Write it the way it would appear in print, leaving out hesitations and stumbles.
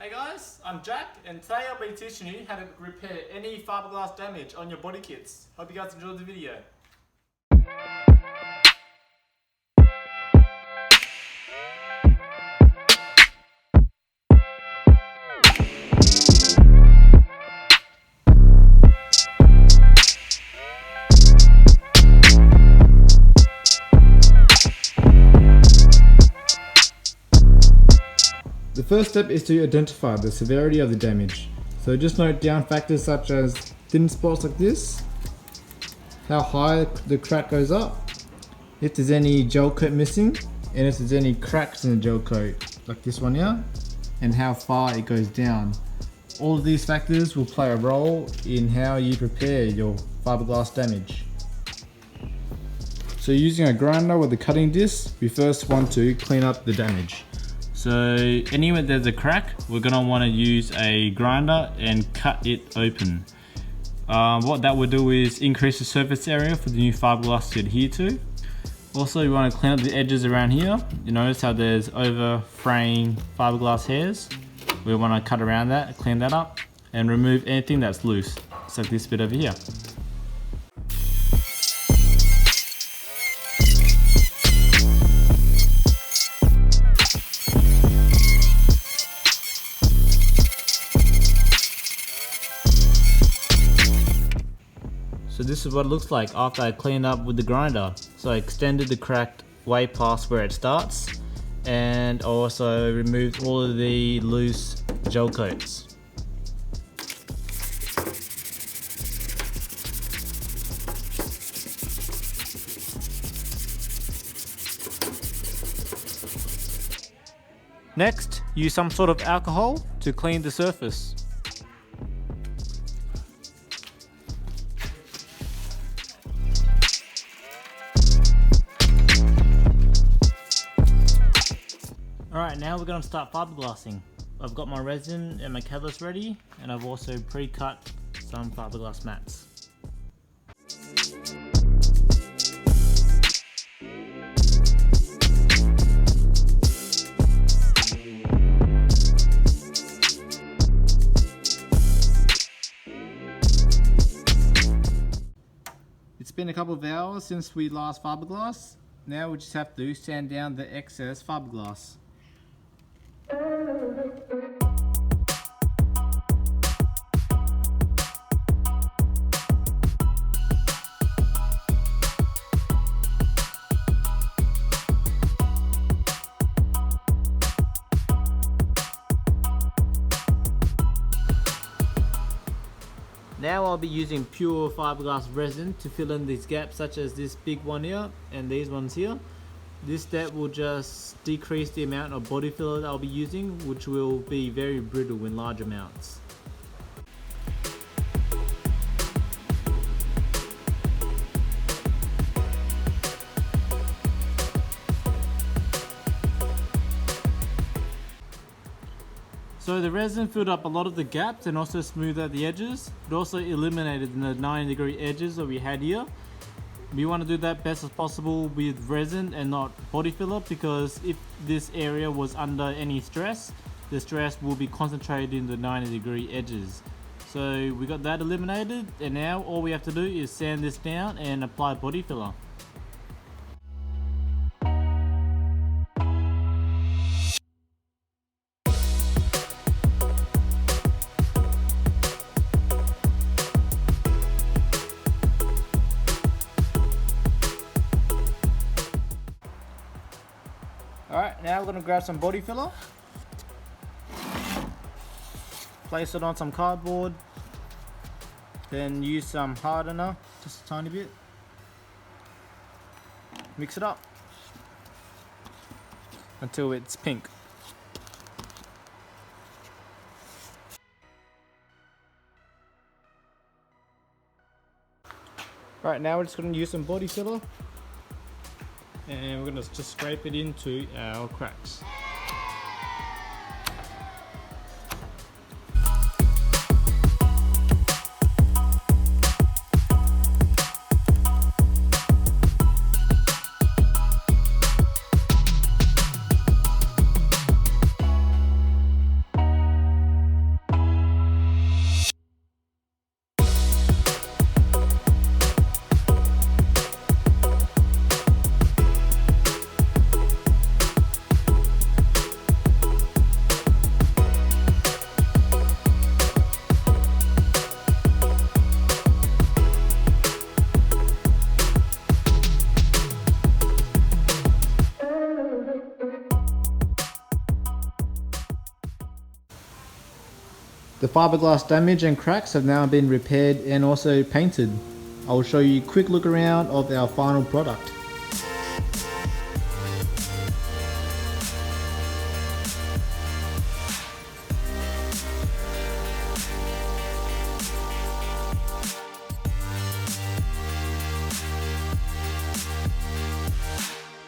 Hey guys, I'm Jack and today I'll be teaching you how to repair any fiberglass damage on your body kits. Hope you guys enjoyed the video. The first step is to identify the severity of the damage. So just note down factors such as thin spots like this, how high the crack goes up, if there's any gel coat missing, and if there's any cracks in the gel coat, like this one here, and how far it goes down. All of these factors will play a role in how you repair your fiberglass damage. So using a grinder with a cutting disc, we first want to clean up the damage. So anywhere there's a crack, we're going to want to use a grinder and cut it open. What that will do is increase the surface area for the new fiberglass to adhere to. Also, you want to clean up the edges around here. You notice how there's over fraying fiberglass hairs. We want to cut around that, clean that up, and remove anything that's loose. It's like this bit over here. So this is what it looks like after I cleaned up with the grinder. So I extended the crack way past where it starts, and also removed all of the loose gel coats. Next, use some sort of alcohol to clean the surface. Alright, now we're going to start fiberglassing. I've got my resin and my catalyst ready, and I've also pre-cut some fiberglass mats. It's been a couple of hours since we last fiberglass. Now we just have to sand down the excess fiberglass. Now I'll be using pure fiberglass resin to fill in these gaps, such as this big one here and these ones here. This step will just decrease the amount of body filler that I'll be using, which will be very brittle in large amounts. So the resin filled up a lot of the gaps and also smoothed out the edges. It also eliminated the 90-degree edges that we had here. We want to do that best as possible with resin and not body filler, because if this area was under any stress, the stress will be concentrated in the 90-degree edges. So we got that eliminated, and now all we have to do is sand this down and apply body filler. Alright, now we're going to grab some body filler, place it on some cardboard, then use some hardener, just a tiny bit, mix it up until it's pink. Alright, now we're just going to use some body filler, and we're going to just scrape it into our cracks. The fiberglass damage and cracks have now been repaired and also painted. I will show you a quick look around of our final product.